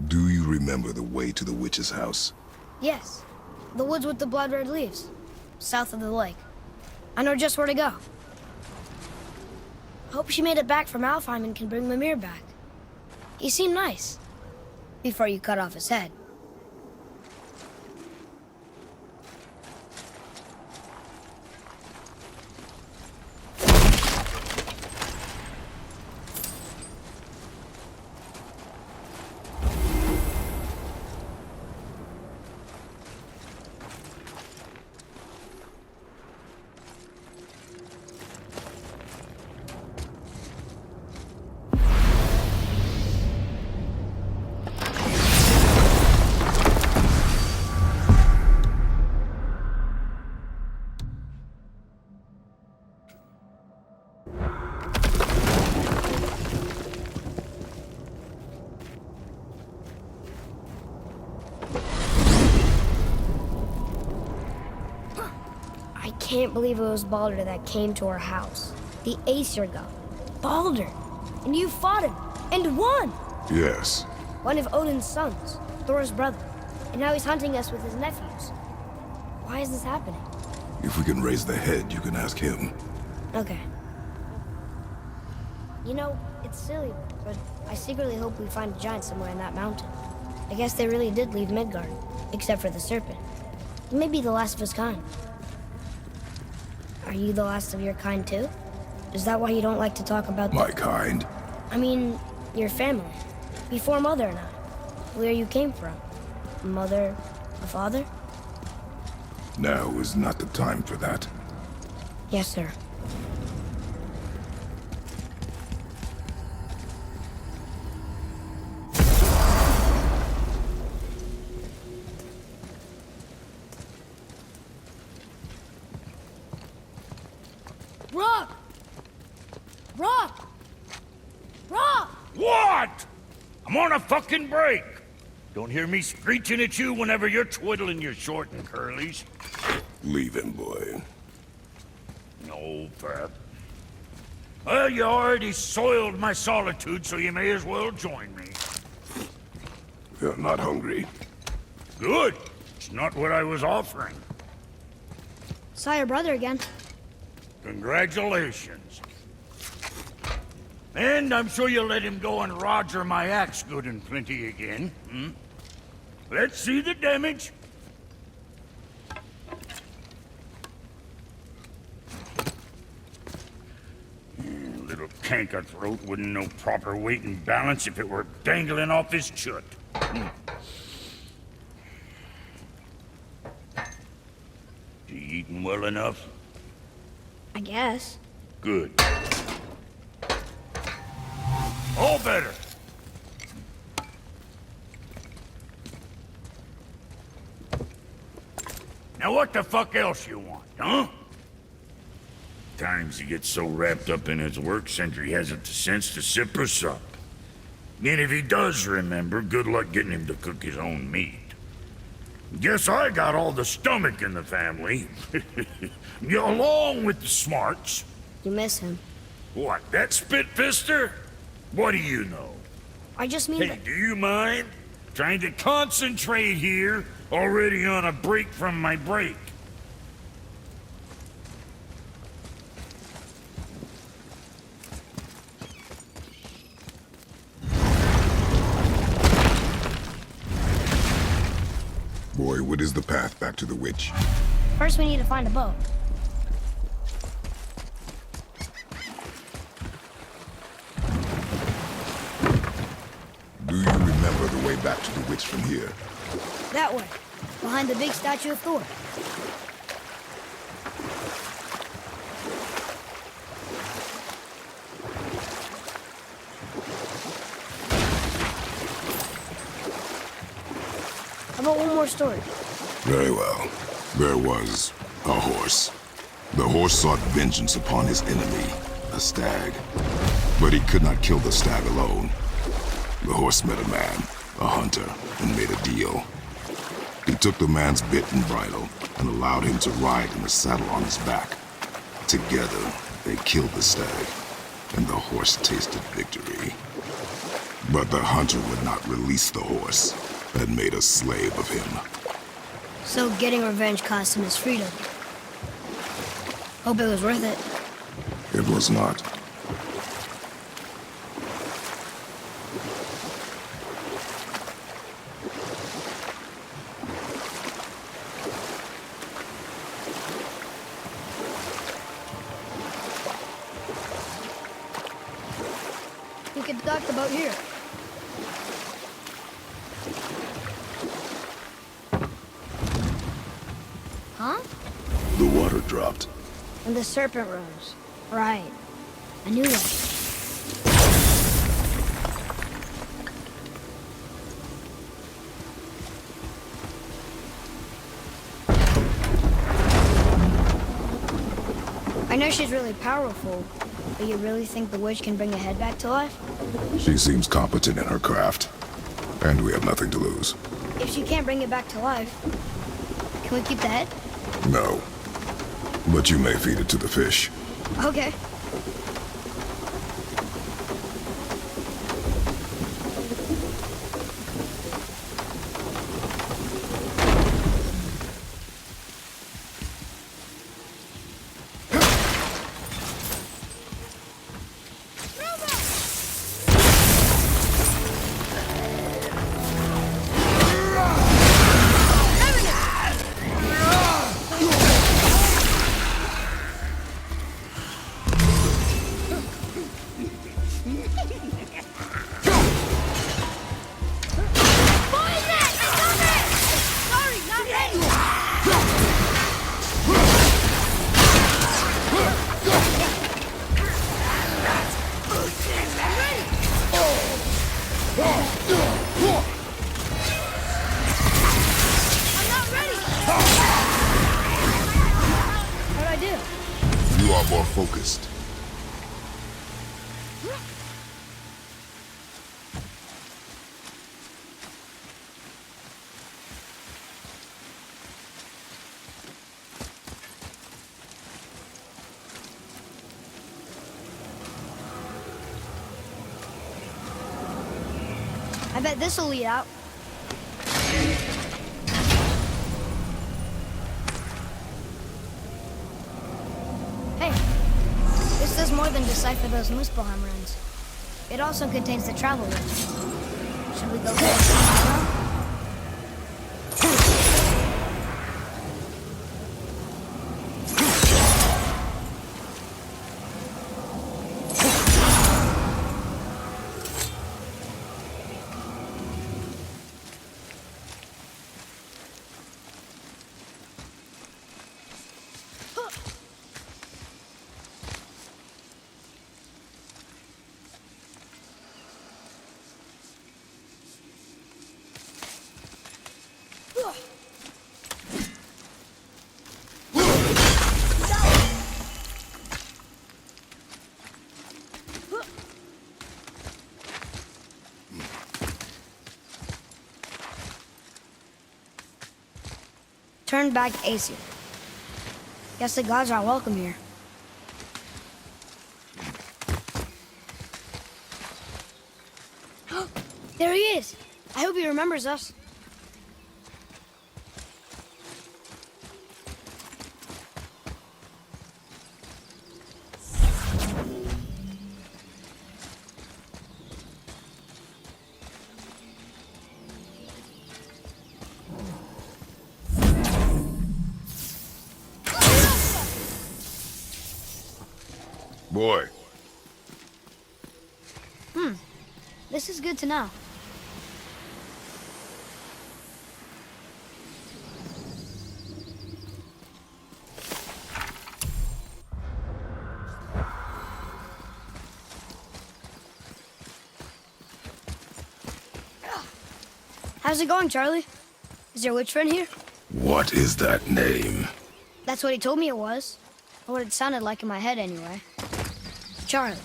Do you remember the way to the witch's house? Yes. The woods with the blood-red leaves. South of the lake. I know just where to go. Hope she made it back from Alfheim and can bring Mimir back. He seemed nice. Before you cut off his head. I can't believe it was Baldur that came to our house. The Aesir god. Baldur! And you fought him, and won! Yes. One of Odin's sons, Thor's brother. And now he's hunting us with his nephews. Why is this happening? If we can raise the head, you can ask him. Okay. You know, it's silly, but I secretly hope we find a giant somewhere in that mountain. I guess they really did leave Midgard, except for the serpent. He may be the last of his kind. Are you the last of your kind too? Is that why you don't like to talk about My kind? I mean, your family. Before Mother and I. Where you came from. A mother, a father? Now is not the time for that. Yes, sir. Rock! Rock! Rock! What? I'm on a fucking break. Don't hear me screeching at you whenever you're twiddling your short and curlies. Leave him, boy. No, Pat. Well, you already soiled my solitude, so you may as well join me. You're not hungry. Good. It's not what I was offering. Saw your brother again. Congratulations. And I'm sure you'll let him go and Roger my axe good and plenty again, hmm? Let's see the damage. Little canker throat wouldn't know proper weight and balance if it were dangling off his chut. You eating well enough? I guess. Good. All better. Now what the fuck else you want, huh? Times he gets so wrapped up in his work, Sentry hasn't the sense to sip or sup. And if he does remember, good luck getting him to cook his own meat. Guess I got all the stomach in the family. Along with the smarts. You miss him. What, that spit-fister? What do you know? I just mean Hey, that... do you mind? Trying to concentrate here, already on a break from my break. Boy, what is the path back to the witch? First we need to find a boat. Do you remember the way back to the witch from here? That way. Behind the big statue of Thor. How about one more story? Very well. There was a horse. The horse sought vengeance upon his enemy, a stag. But he could not kill the stag alone. The horse met a man, a hunter, and made a deal. He took the man's bit and bridle and allowed him to ride in the saddle on his back. Together, they killed the stag, and the horse tasted victory. But the hunter would not release the horse and made a slave of him. So getting revenge cost him his freedom. Hope it was worth it. It was not. We could dock about here. Huh? The water dropped. And the serpent rose. Right. I knew that. I know she's really powerful, but you really think the witch can bring a head back to life? She seems competent in her craft. And we have nothing to lose. If she can't bring it back to life, can we keep the head? No. But you may feed it to the fish. Okay. How'd I do? You are more focused. I bet this'll lead out. Hey, this does more than decipher those Muspelheim runes. It also contains the travel list. Should we go get it? Turn back Aesir. Guess the gods are welcome here. There he is! I hope he remembers us. Boy. This is good to know. How's it going, Charlie? Is your witch friend here? What is that name? That's what he told me it was. Or what it sounded like in my head, anyway. Charlie.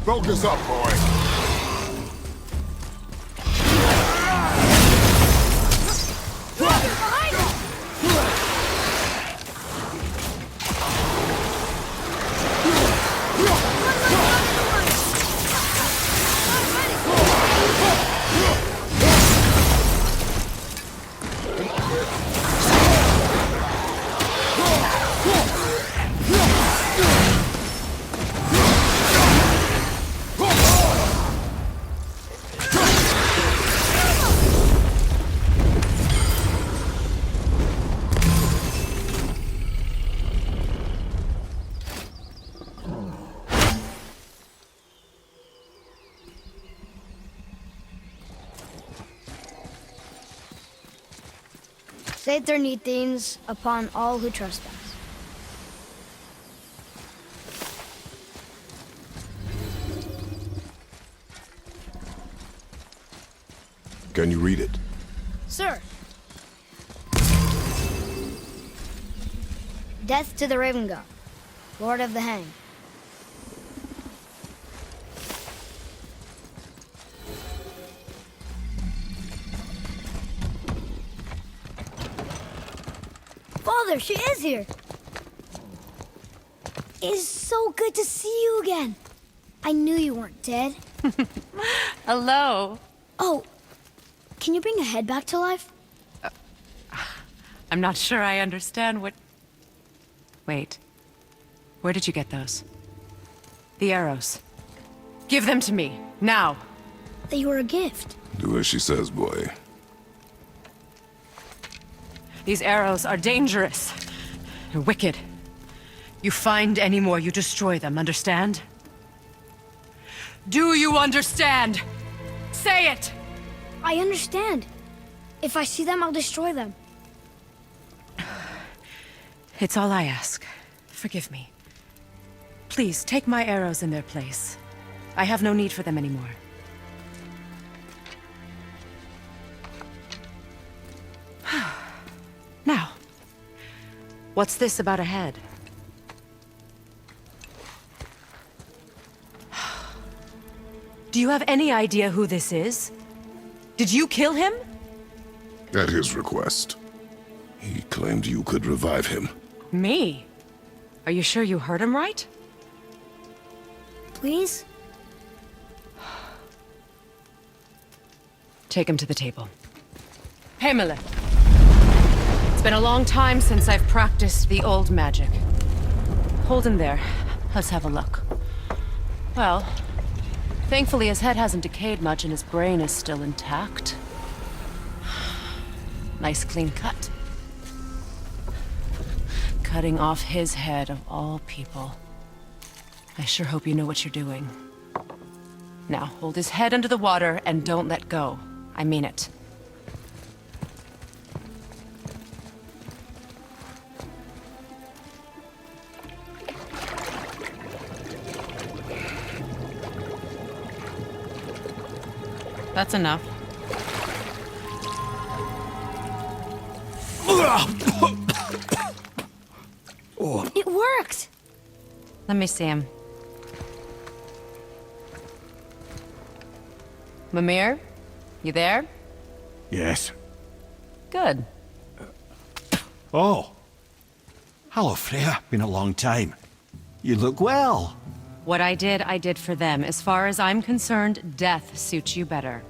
Focus up, boy. Behind him! Saeternithines upon all who trespass. Can you read it? Sir! Death to the Raven God, Lord of the Hang. Father, she is here! It is so good to see you again. I knew you weren't dead. Hello. Oh, can you bring a head back to life? I'm not sure I understand what... Wait. Where did you get those? The arrows. Give them to me, now. They were a gift. Do as she says, boy. These arrows are dangerous. They're wicked. You find any more, you destroy them, understand? Do you understand? Say it! I understand. If I see them, I'll destroy them. It's all I ask. Forgive me. Please, take my arrows in their place. I have no need for them anymore. Now, what's this about a head? Do you have any idea who this is? Did you kill him? At his request. He claimed you could revive him. Me? Are you sure you heard him right? Please? Take him to the table. Hamlet. It's been a long time since I've practiced the old magic. Hold him there. Let's have a look. Well, thankfully his head hasn't decayed much and his brain is still intact. Nice clean cut. Cutting off his head of all people. I sure hope you know what you're doing. Now, hold his head under the water and don't let go. I mean it. That's enough. It worked! Let me see him. Mimir? You there? Yes. Good. Oh. Hello, Freya. Been a long time. You look well. What I did for them. As far as I'm concerned, death suits you better.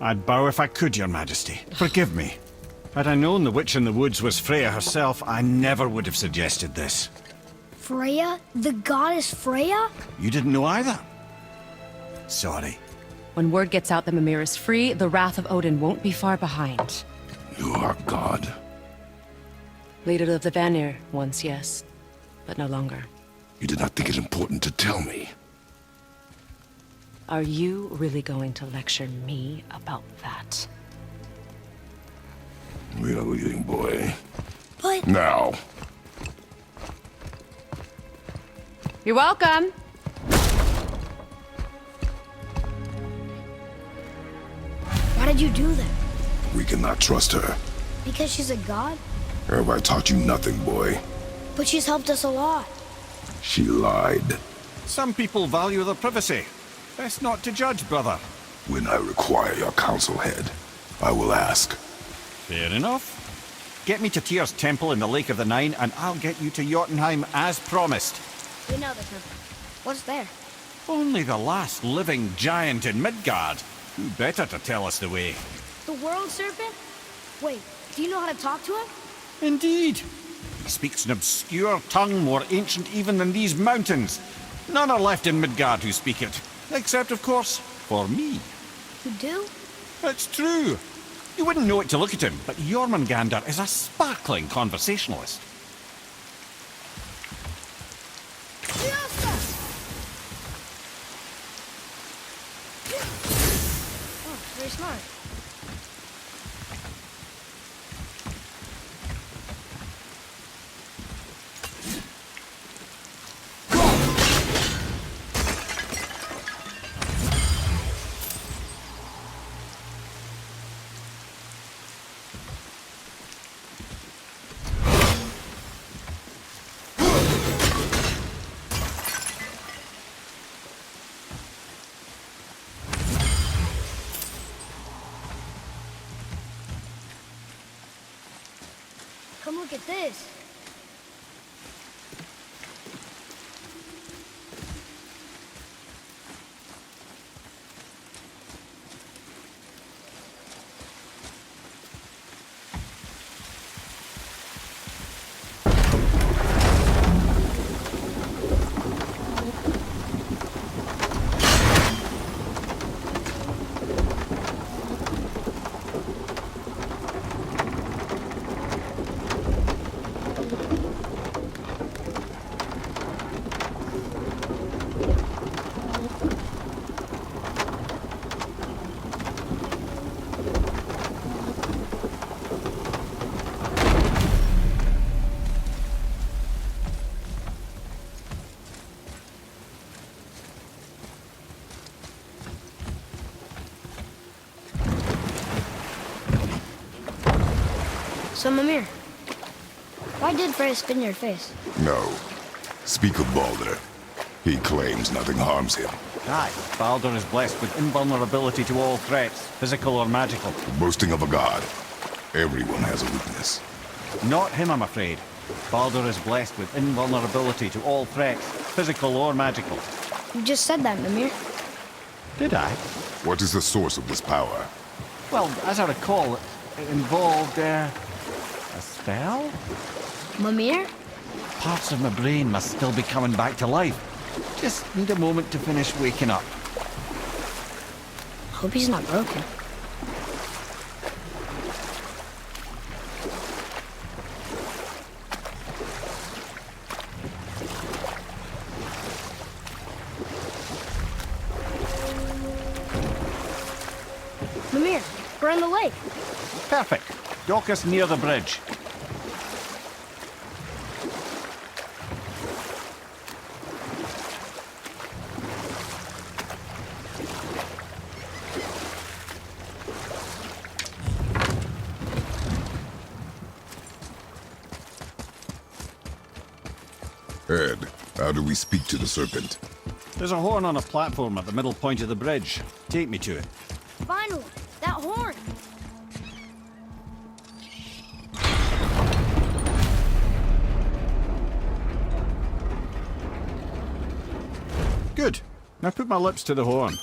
I'd bow if I could, Your Majesty. Forgive me. Had I known the witch in the woods was Freya herself, I never would have suggested this. Freya? The goddess Freya? You didn't know either? Sorry. When word gets out that Mimir is free, the wrath of Odin won't be far behind. You are God. Leader of the Vanir, once, yes. But no longer. You did not think it important to tell me. Are you really going to lecture me about that? We are leaving, boy. But... Now. You're welcome! Why did you do that? We cannot trust her. Because she's a god? Have I taught you nothing, boy? But she's helped us a lot. She lied. Some people value their privacy. Best not to judge, brother. When I require your council head, I will ask. Fair enough. Get me to Tyr's temple in the Lake of the Nine, and I'll get you to Jotunheim as promised. We know the temple. What's there? Only the last living giant in Midgard. Who better to tell us the way? The world serpent? Wait, do you know how to talk to him? Indeed. He speaks an obscure tongue more ancient even than these mountains. None are left in Midgard who speak it. Except, of course, for me. You do? It's true. You wouldn't know it to look at him, but Jormungandr is a sparkling conversationalist. Oh, very smart. Look at this. So, Mimir, why did Freya spit in your face? No. Speak of Baldur. He claims nothing harms him. Aye, Baldur is blessed with invulnerability to all threats, physical or magical. Boasting of a god. Everyone has a weakness. Not him, I'm afraid. Baldur is blessed with invulnerability to all threats, physical or magical. You just said that, Mimir. Did I? What is the source of this power? Well, as I recall, it involved, a spell? Mimir? Parts of my brain must still be coming back to life. Just need a moment to finish waking up. Hope he's not broken. Mimir, we're in the lake. Perfect. Dock us near the bridge. Ed, how do we speak to the serpent? There's a horn on a platform at the middle point of the bridge. Take me to it. Finally, that horn. Good. Now put my lips to the horn.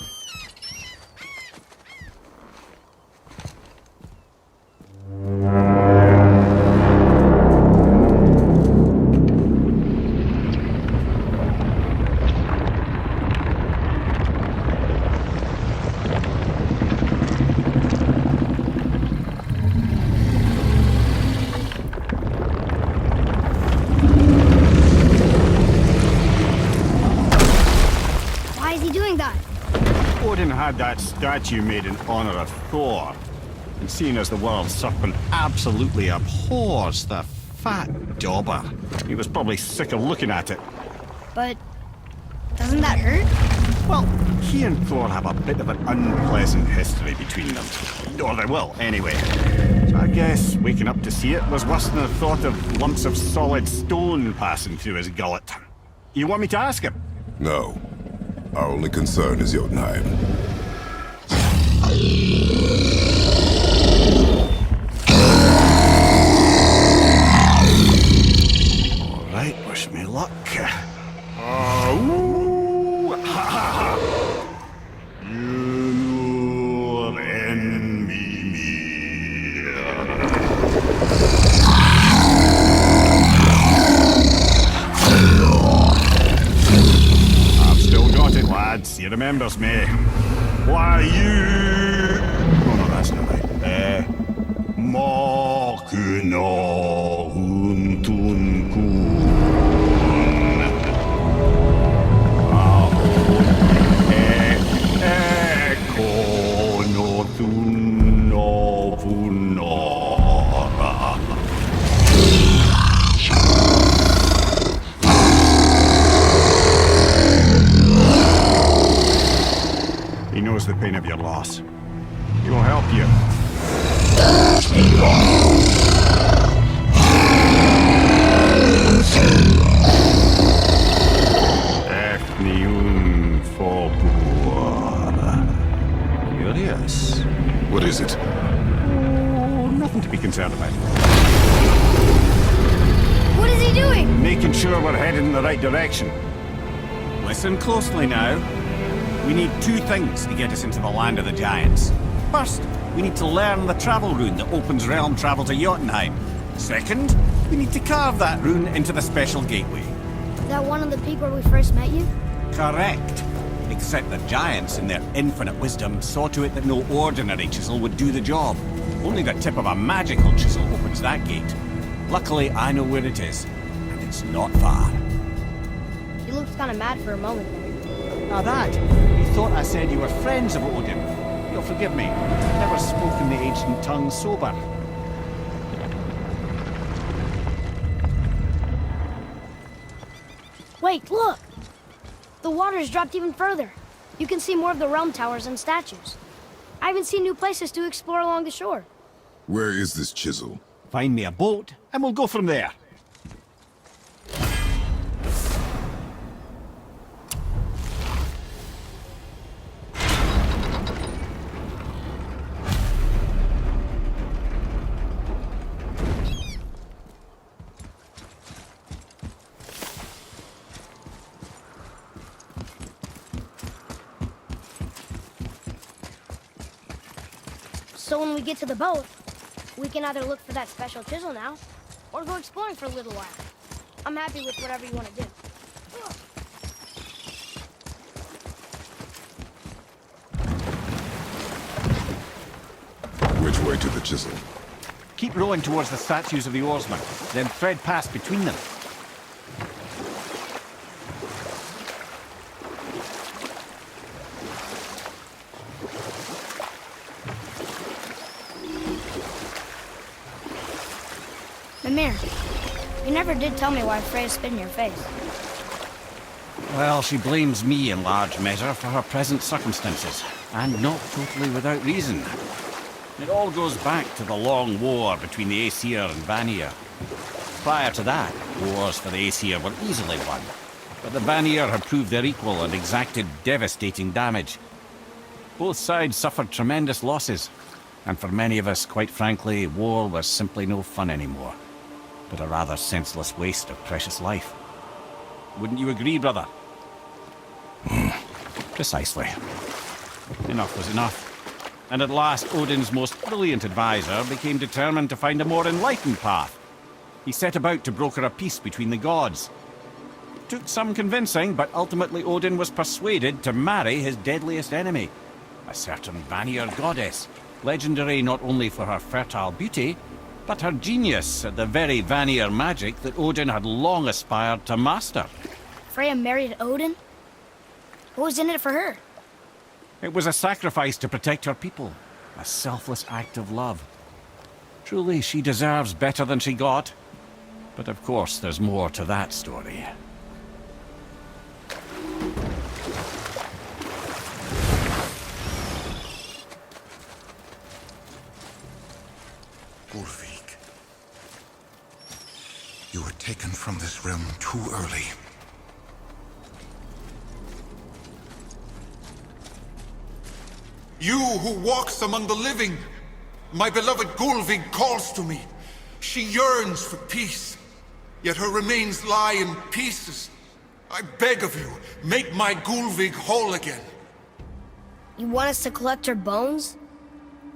Why is he doing that? Odin had that statue made in honor of Thor. And seeing as the world serpent absolutely abhors the fat dauber, he was probably sick of looking at it. But doesn't that hurt? Well, he and Thor have a bit of an unpleasant history between them. Or they will, anyway. So I guess waking up to see it was worse than the thought of lumps of solid stone passing through his gullet. You want me to ask him? No. Our only concern is Jotunheim. All right, wish me luck. Ooh, ha, ha, ha. You're in me. I've still got it, lads. He remembers me. Why you? Oh no, that's not right. Makuna huntun kun. He knows the pain of your loss. He will help you. Efniun Fobur. Curious. What is it? Oh, nothing to be concerned about. What is he doing? Making sure we're heading in the right direction. Listen closely now. We need two things to get us into the land of the giants. First, we need to learn the travel rune that opens realm travel to Jotunheim. Second, we need to carve that rune into the special gateway. Is that one of the peak where we first met you? Correct. Except the giants, in their infinite wisdom, saw to it that no ordinary chisel would do the job. Only the tip of a magical chisel opens that gate. Luckily, I know where it is, and it's not far. He looked kind of mad for a moment there. Now that, you thought I said you were friends of Odin. You'll forgive me. I've never spoken the ancient tongue sober. Wait, look! The water's dropped even further. You can see more of the realm towers and statues. I even see new places to explore along the shore. Where is this chisel? Find me a boat, and we'll go from there. So when we get to the boat, we can either look for that special chisel now, or go exploring for a little while. I'm happy with whatever you want to do. Which way to the chisel? Keep rowing towards the statues of the oarsmen, then thread past between them. Mimir, you never did tell me why Freya spit in your face. Well, she blames me in large measure for her present circumstances, and not totally without reason. It all goes back to the long war between the Aesir and Vanir. Prior to that, wars for the Aesir were easily won, but the Vanir had proved their equal and exacted devastating damage. Both sides suffered tremendous losses, and for many of us, quite frankly, war was simply no fun anymore, but a rather senseless waste of precious life. Wouldn't you agree, brother? Precisely. Enough was enough. And at last, Odin's most brilliant advisor became determined to find a more enlightened path. He set about to broker a peace between the gods. It took some convincing, but ultimately Odin was persuaded to marry his deadliest enemy, a certain Vanir goddess, legendary not only for her fertile beauty, but her genius at the very Vanir magic that Odin had long aspired to master. Freya married Odin? What was in it for her? It was a sacrifice to protect her people, a selfless act of love. Truly, she deserves better than she got. But of course, there's more to that story. Ulfik, you were taken from this realm too early. You who walks among the living, my beloved Gulvig calls to me. She yearns for peace, yet her remains lie in pieces. I beg of you, make my Gulvig whole again. You want us to collect her bones?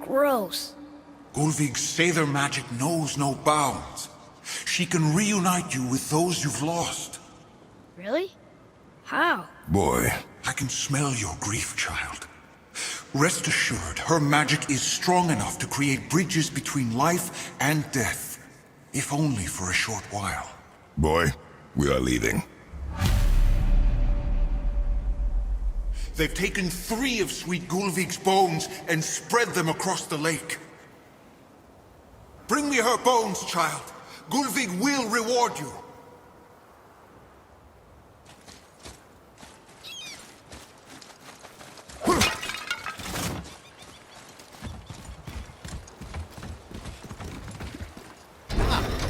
Gross. Gulvig's Sather magic knows no bounds. She can reunite you with those you've lost. Really? How? Boy, I can smell your grief, child. Rest assured, her magic is strong enough to create bridges between life and death, if only for a short while. boy, we are leaving. They've taken 3 of Sweet Gulvig's bones and spread them across the lake. Bring me her bones, child. Gulvig will reward you.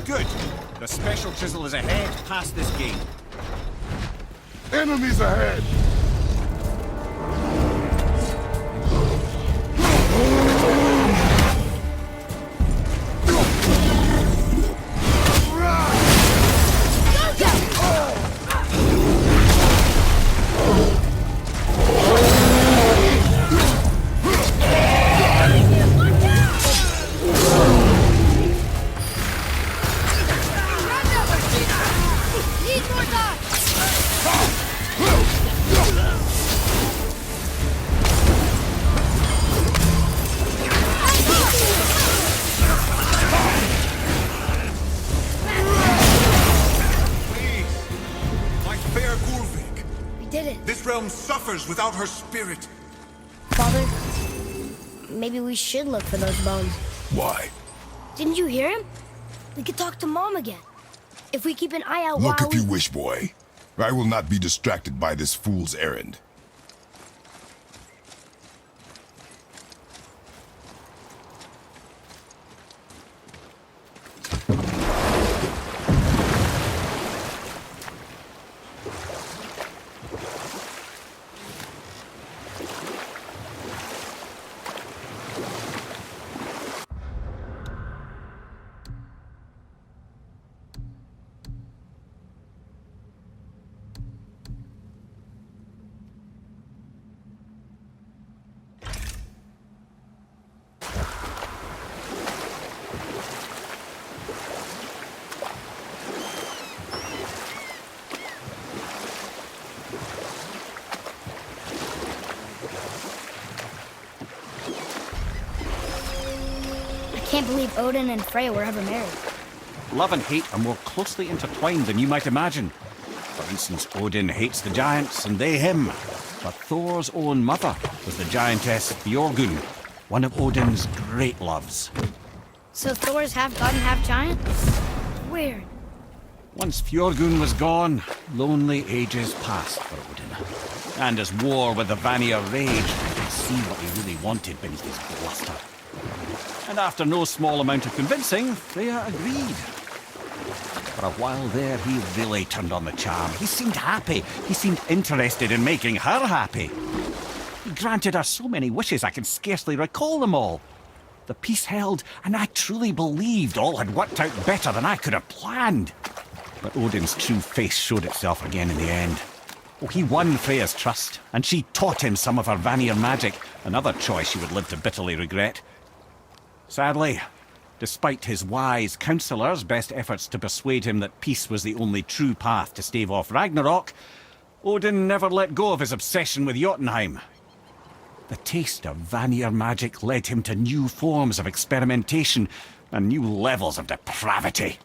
Good. The special chisel is ahead, past this gate. Enemies ahead! realm suffers without her spirit. Father, maybe we should look for those bones. Why? Didn't you hear him? We could talk to Mom again. If we keep an eye out Look while if you wish, boy. I will not be distracted by this fool's errand. I can't believe Odin and Freya were ever married. Love and hate are more closely intertwined than you might imagine. For instance, Odin hates the giants and they him. But Thor's own mother was the giantess Bjorgun, one of Odin's great loves. So Thor's half god and half giant? Weird. Once Fjorgun was gone, lonely ages passed for Odin. And as war with the Vanir raged, he could see what he really wanted beneath his bluster. And after no small amount of convincing, Freya agreed. For a while there, he really turned on the charm. He seemed happy. He seemed interested in making her happy. He granted her so many wishes I can scarcely recall them all. The peace held, and I truly believed all had worked out better than I could have planned. But Odin's true face showed itself again in the end. Oh, he won Freya's trust, and she taught him some of her Vanir magic, another choice she would live to bitterly regret. Sadly, despite his wise counsellors' best efforts to persuade him that peace was the only true path to stave off Ragnarok, Odin never let go of his obsession with Jotunheim. The taste of Vanir magic led him to new forms of experimentation and new levels of depravity.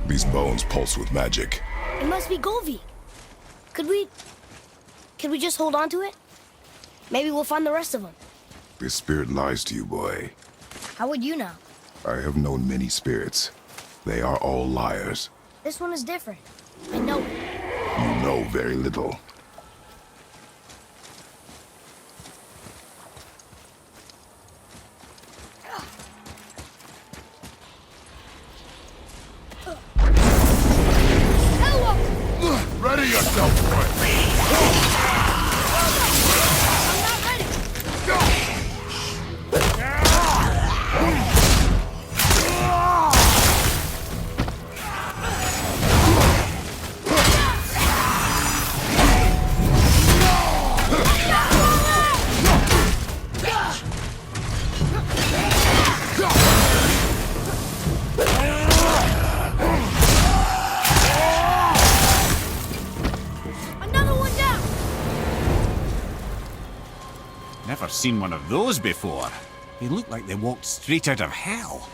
These bones pulse with magic. It must be Golvi. Could we just hold on to it? Maybe we'll find the rest of them. This spirit lies to you, boy. How would you know? I have known many spirits. They are all liars. This one is different. I know it. You know very little. Ready yourself, boy! I'm not ready! Another one down! Never seen one of those before. They look like they walked straight out of hell.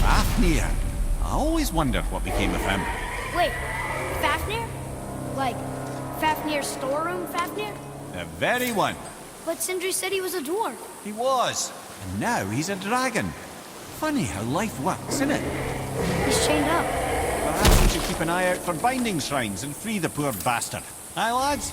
Fafnir. I always wondered what became of him. Wait, Fafnir? Like, Fafnir's storeroom, Fafnir? The very one. But Sindri said he was a dwarf. He was. And now he's a dragon. Funny how life works, isn't it? He's chained up. Perhaps we should keep an eye out for binding shrines and free the poor bastard. Aye, lads?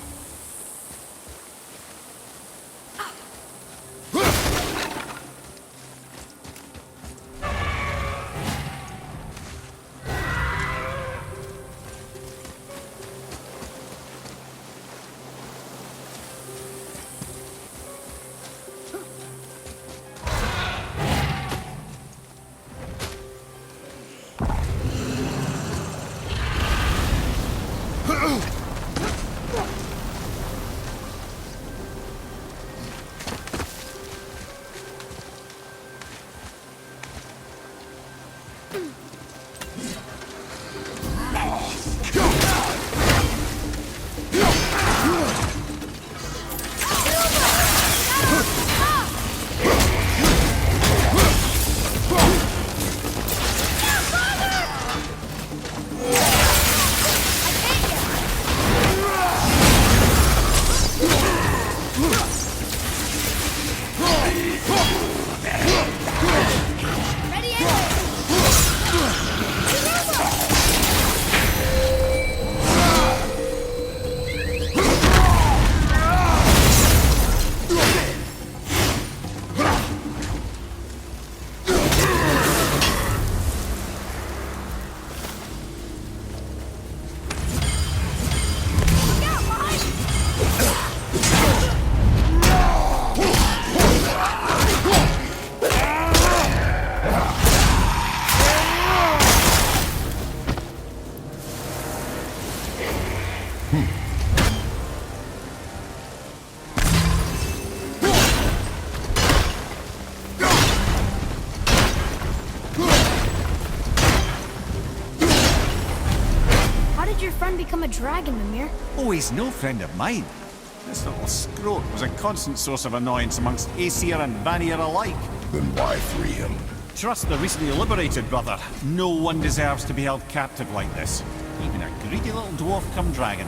Become a dragon, Mimir. Oh, he's no friend of mine. This little scrote was a constant source of annoyance amongst Aesir and Vanir alike. Then why free him? Trust the recently liberated, brother. No one deserves to be held captive like this. Even a greedy little dwarf come dragon.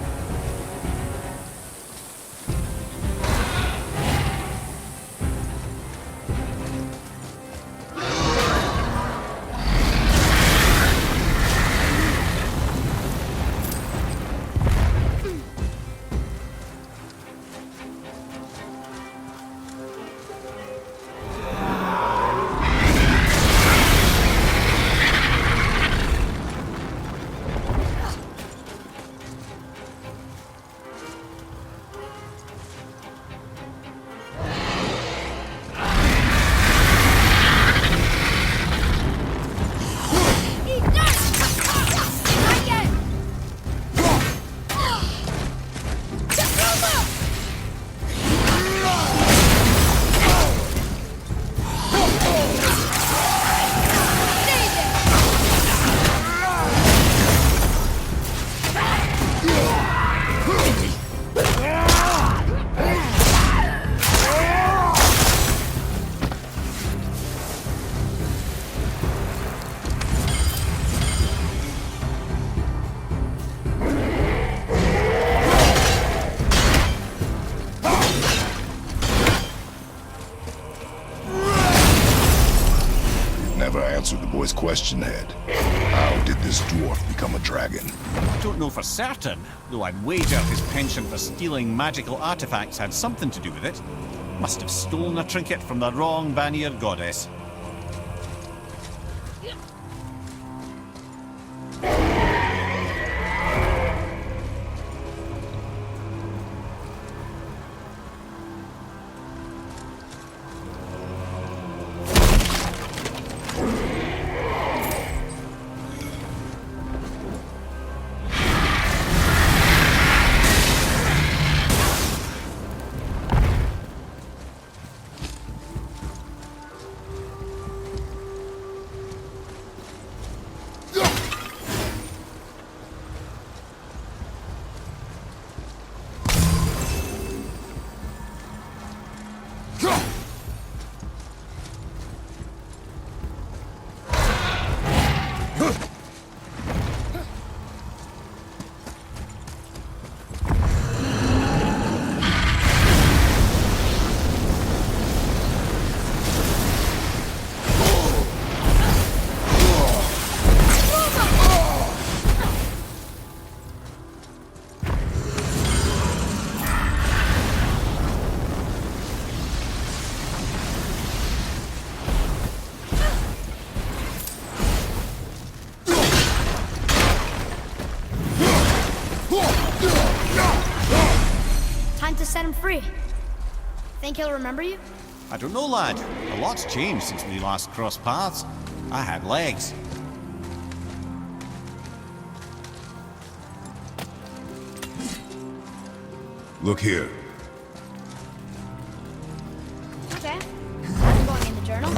Answer the boy's question, Head. How did this dwarf become a dragon? I don't know for certain, though I'd wager his penchant for stealing magical artifacts had something to do with it. Must have stolen a trinket from the wrong Vanir goddess. set him free. Think he'll remember you? I don't know, lad. A lot's changed since we last crossed paths. I had legs. Look here. Okay. I'm going in the journal.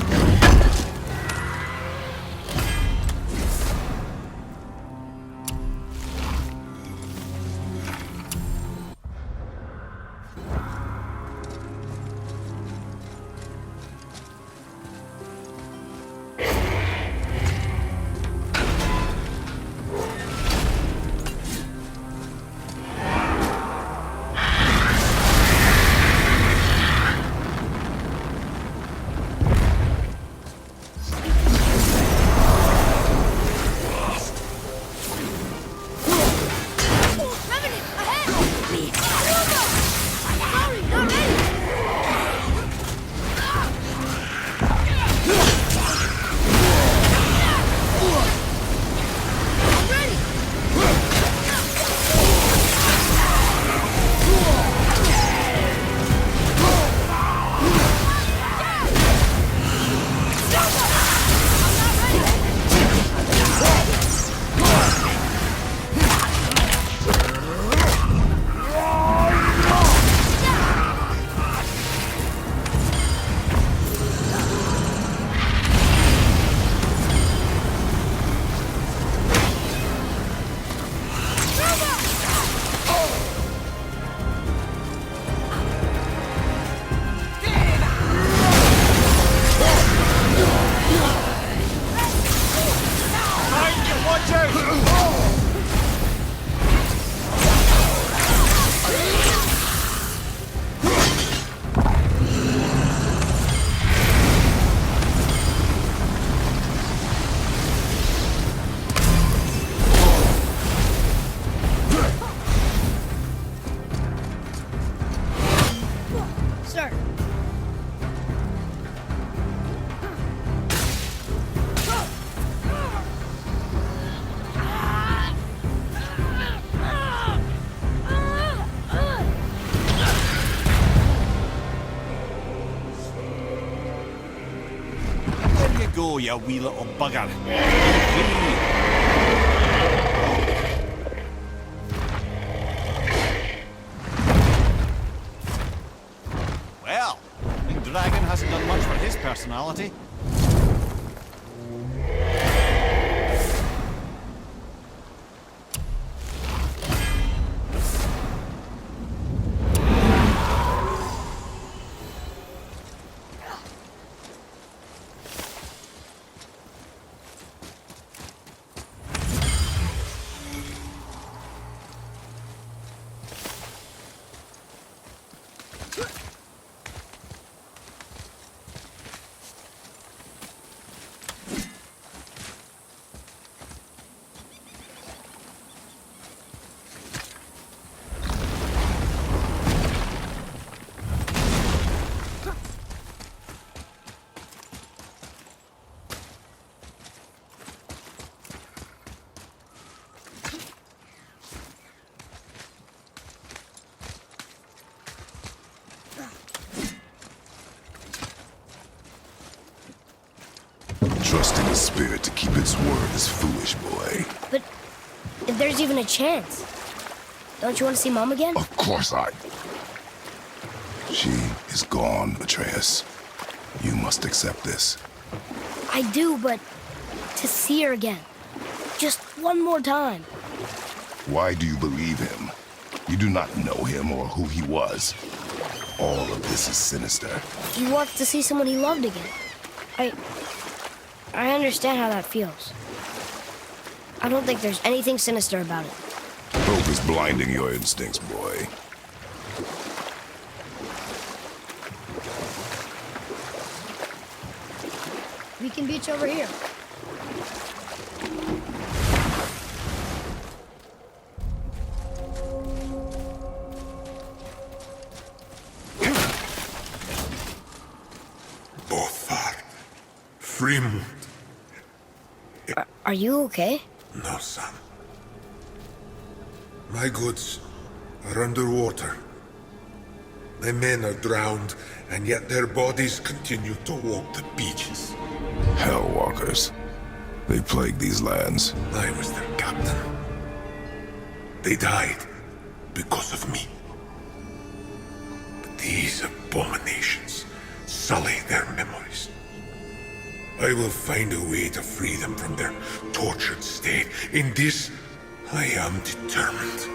Sir. There you go, you wee little bugger. Free. Well, I think Dragon hasn't done much for his personality. Trusting the spirit to keep its word is foolish, boy. But if there's even a chance, don't you want to see Mom again? Of course I... She is gone, Atreus. You must accept this. I do, but to see her again. Just one more time. Why do you believe him? You do not know him or who he was. All of this is sinister. He wants to see someone he loved again. I understand how that feels. I don't think there's anything sinister about it. Hope is blinding your instincts, boy. We can beach over here. Bothar. Freymold. Are you okay? No, son. My goods are underwater. My men are drowned, and yet their bodies continue to walk the beaches. Hellwalkers. They plague these lands. I was their captain. They died because of me. But these abominations sully their memories. I will find a way to free them from their tortured state. In this, I am determined.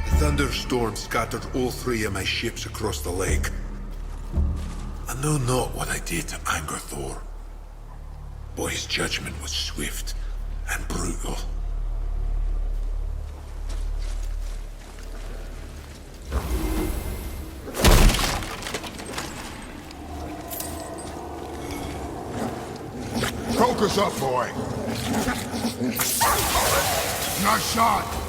The thunderstorm scattered all 3 of my ships across the lake. I know not what I did to anger Thor, but his judgment was swift and brutal. Focus up, boy. Nice shot.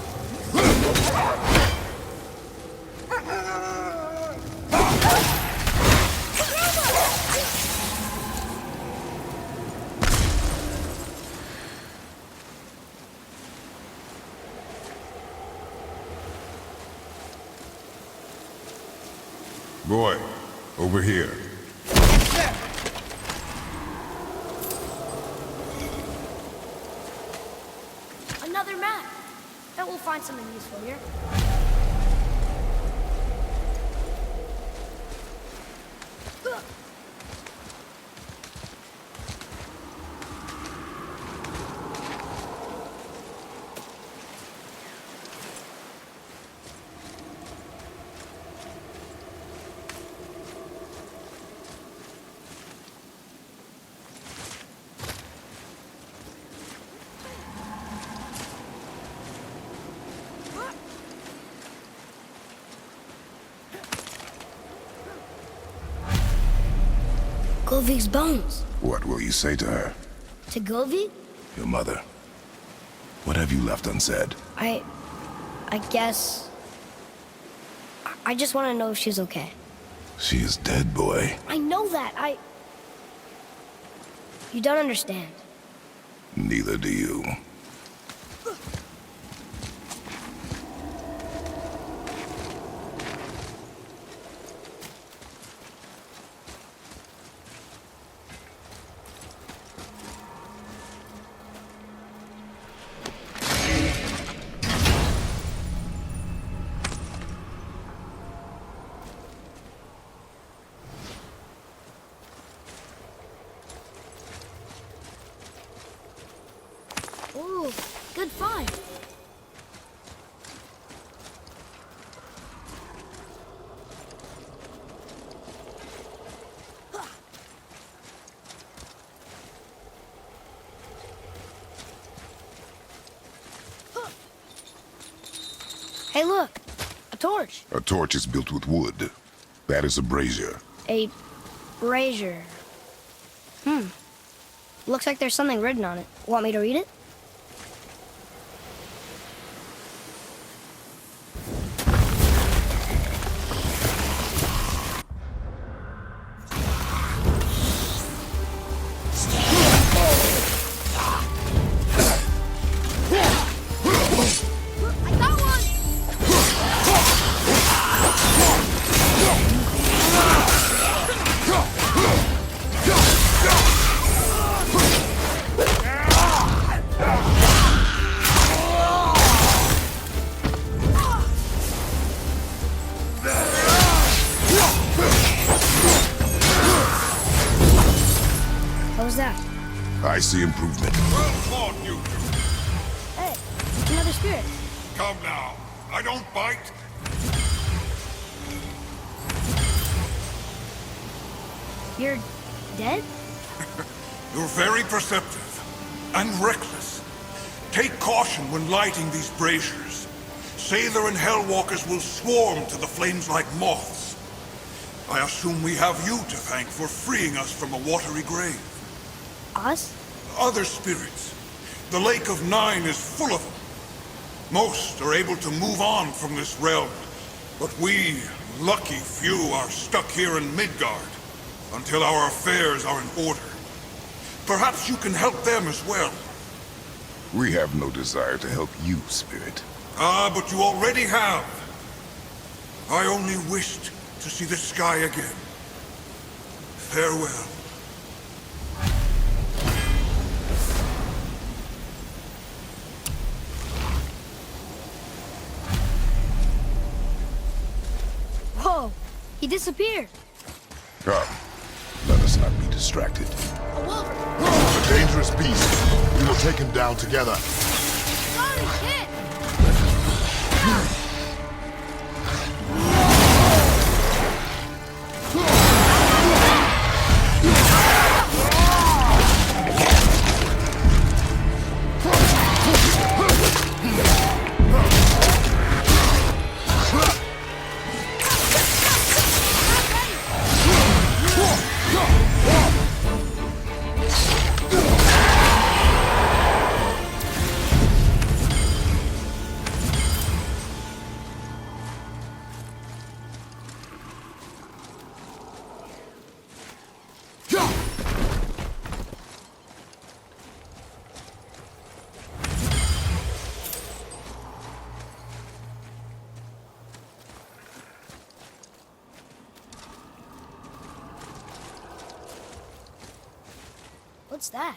Boy, over here. Another map. Bet we'll find something useful here. Govig's bones. What will you say to her? To Govig? Your mother. What have you left unsaid? I guess... I just want to know if she's okay. She is dead, boy. I know that, You don't understand. Neither do you. Ooh, good find. Hey, look! A torch! A torch is built with wood. That is a brazier. A brazier. Looks like there's something written on it. Want me to read it? I got one! What was that? I see improvement. Well fought, you two. Hey, another spirit. Come now. I don't bite. You're dead? You're very perceptive and reckless. Take caution when lighting these braziers. Sailor and Hellwalkers will swarm to the flames like moths. I assume we have you to thank for freeing us from a watery grave. Us? Other spirits. The Lake of Nine is full of them. Most are able to move on from this realm, but we, lucky few, are stuck here in Midgard until our affairs are in order. Perhaps you can help them as well. We have no desire to help you, Spirit. Ah, but you already have. I only wished to see the sky again. Farewell. Whoa! He disappeared. Come, let us not be distracted. A wolf! A dangerous beast. We will take him down together. Sorry, shit! What's that?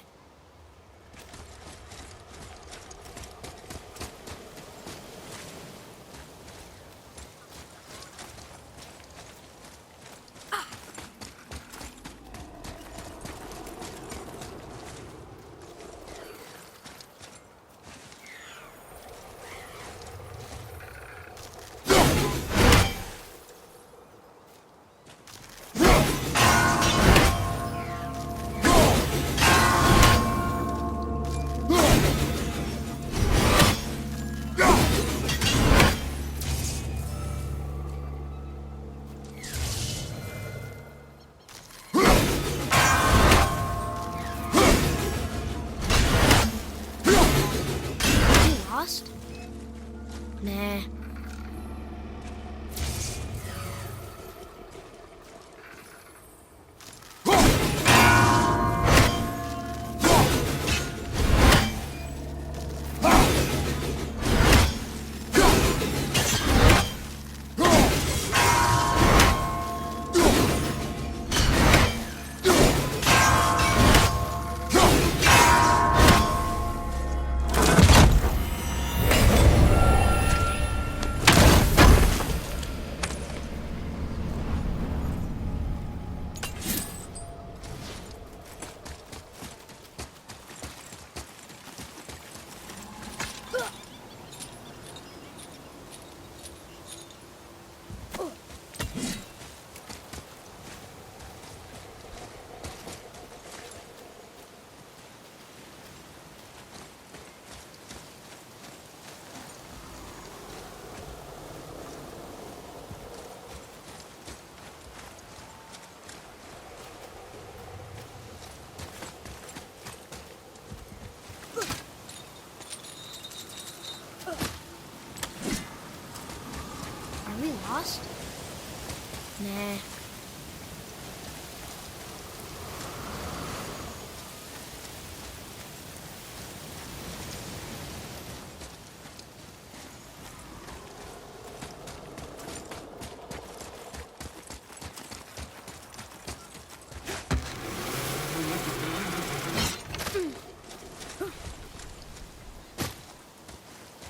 Lost? Nah. Are we lost? Nah.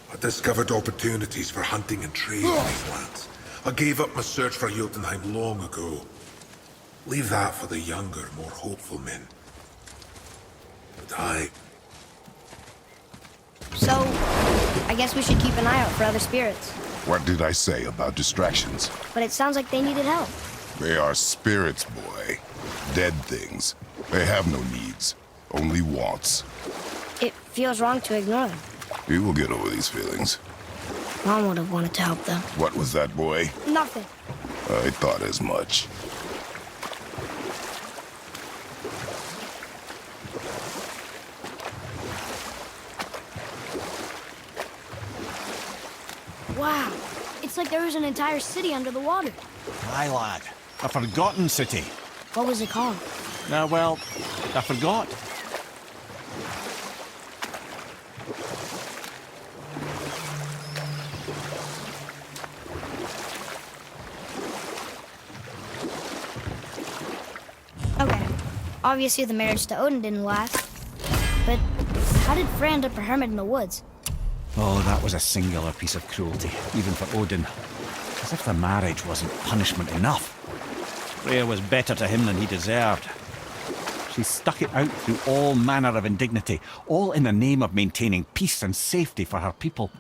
I discovered opportunities for hunting and trade in these lands. I gave up my search for Jotunheim long ago. Leave that for the younger, more hopeful men. But So, I guess we should keep an eye out for other spirits. What did I say about distractions? But it sounds like they needed help. They are spirits, boy. Dead things. They have no needs, only wants. It feels wrong to ignore them. You will get over these feelings. Mom would have wanted to help them. What was that, boy? Nothing. I thought as much. Wow. It's like there was an entire city under the water. Aye, lad. A forgotten city. What was it called? Well, I forgot. Obviously, the marriage to Odin didn't last. But how did Frey end up a hermit in the woods? Oh, that was a singular piece of cruelty, even for Odin. As if the marriage wasn't punishment enough. Freya was better to him than he deserved. She stuck it out through all manner of indignity, all in the name of maintaining peace and safety for her people.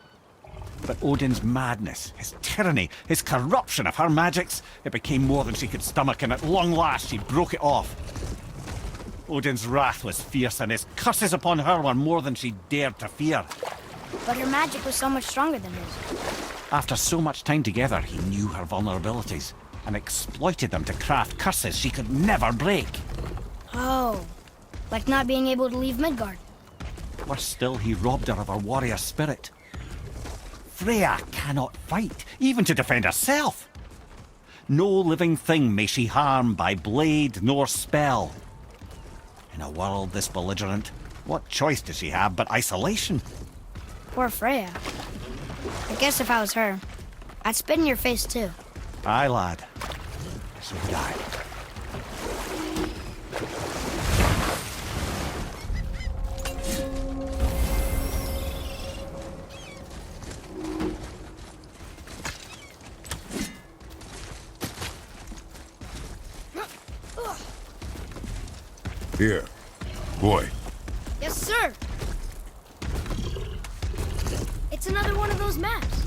But Odin's madness, his tyranny, his corruption of her magics, it became more than she could stomach, and at long last she broke it off. Odin's wrath was fierce, and his curses upon her were more than she dared to fear. But her magic was so much stronger than his. After so much time together, he knew her vulnerabilities and exploited them to craft curses she could never break. Oh, like not being able to leave Midgard. Worse still, he robbed her of her warrior spirit. Freya cannot fight, even to defend herself. No living thing may she harm by blade nor spell. In a world this belligerent, what choice does she have but isolation? Poor Freya. I guess if I was her, I'd spit in your face too. Aye, lad. So would I. Here. Boy. Yes, sir. It's another one of those maps.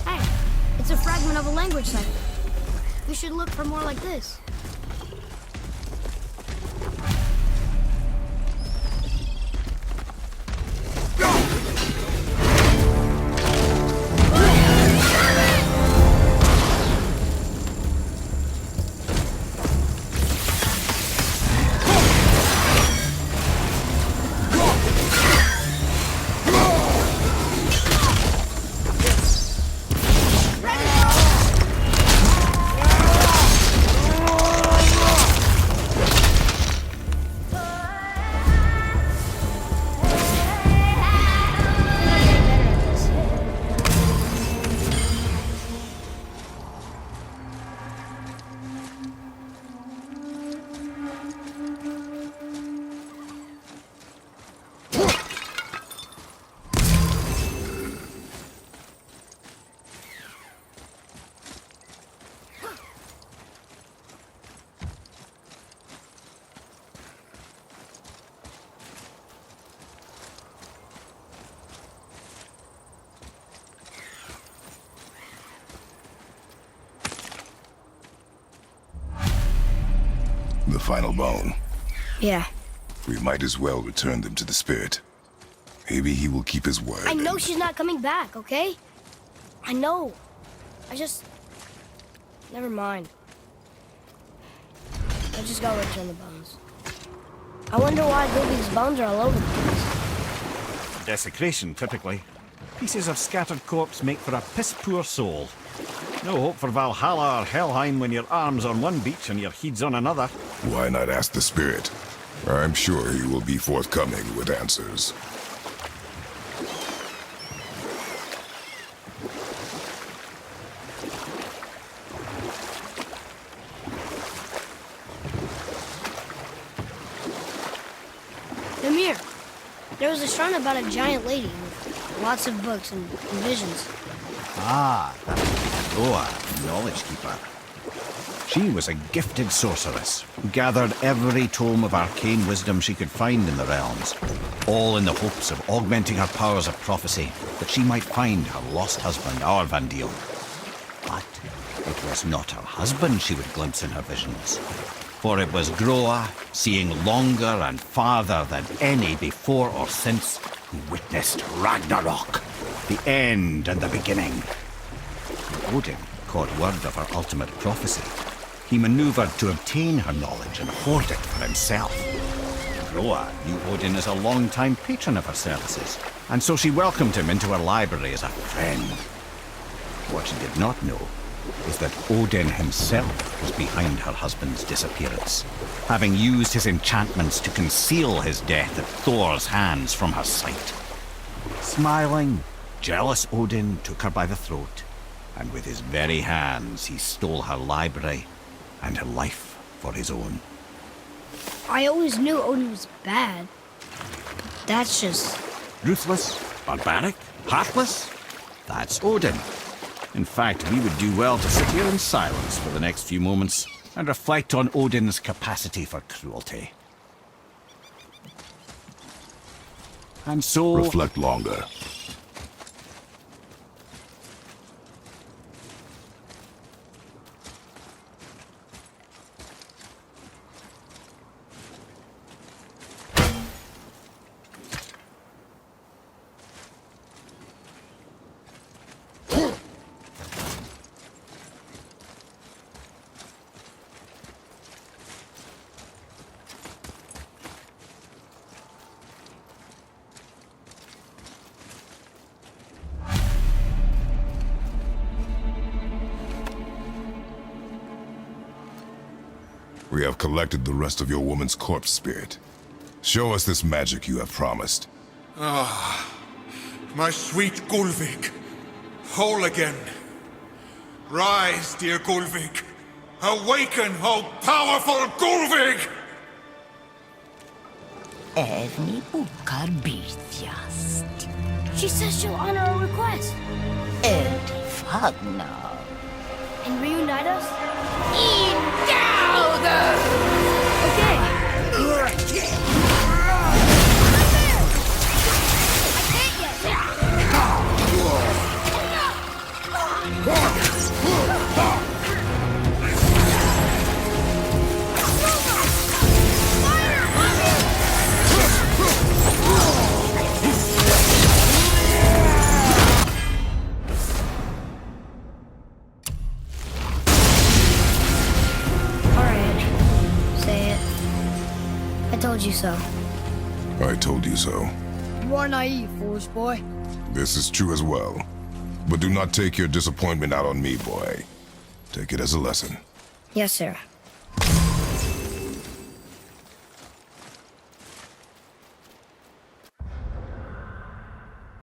Hey, it's a fragment of a language cipher. We should look for more like this. The final bone. Yeah. We might as well return them to the spirit. Maybe he will keep his word. I know and- she's not coming back, okay? I know. Never mind. I just gotta return the bones. I wonder why Gilby's bones are all over the place. Desecration, typically. Pieces of scattered corpse make for a piss-poor soul. No hope for Valhalla or Helheim when your arm's on one beach and your head's on another. Why not ask the spirit? I'm sure he will be forthcoming with answers. Mimir, there was a shrine about a giant lady with lots of books and visions. Ah, that was Groa, knowledge keeper. She was a gifted sorceress who gathered every tome of arcane wisdom she could find in the realms, all in the hopes of augmenting her powers of prophecy, that she might find her lost husband, Aurvandil. But it was not her husband she would glimpse in her visions, for it was Groa, seeing longer and farther than any before or since, who witnessed Ragnarok, the end and the beginning. Odin caught word of her ultimate prophecy. He maneuvered to obtain her knowledge and hoard it for himself. Groa knew Odin as a long-time patron of her services, and so she welcomed him into her library as a friend. What she did not know is that Odin himself was behind her husband's disappearance, having used his enchantments to conceal his death at Thor's hands from her sight. Smiling, jealous Odin took her by the throat, and with his very hands he stole her library and her life for his own. I always knew Odin was bad. That's just... Ruthless, barbaric, heartless? That's Odin. In fact, we would do well to sit here in silence for the next few moments and reflect on Odin's capacity for cruelty. And so... Reflect longer. We have collected the rest of your woman's corpse spirit. Show us this magic you have promised. My sweet Gulvik, whole again. Rise, dear Gulvik. Awaken, O powerful Gulvik! Evni ukar bitjast. She says she'll honor our request Edi fagna. and reunite us? Indauder! Okay. You were right. I told you so. I told you so. You are naive, foolish boy. This is true as well. But do not take your disappointment out on me, boy. Take it as a lesson. Yes, sir.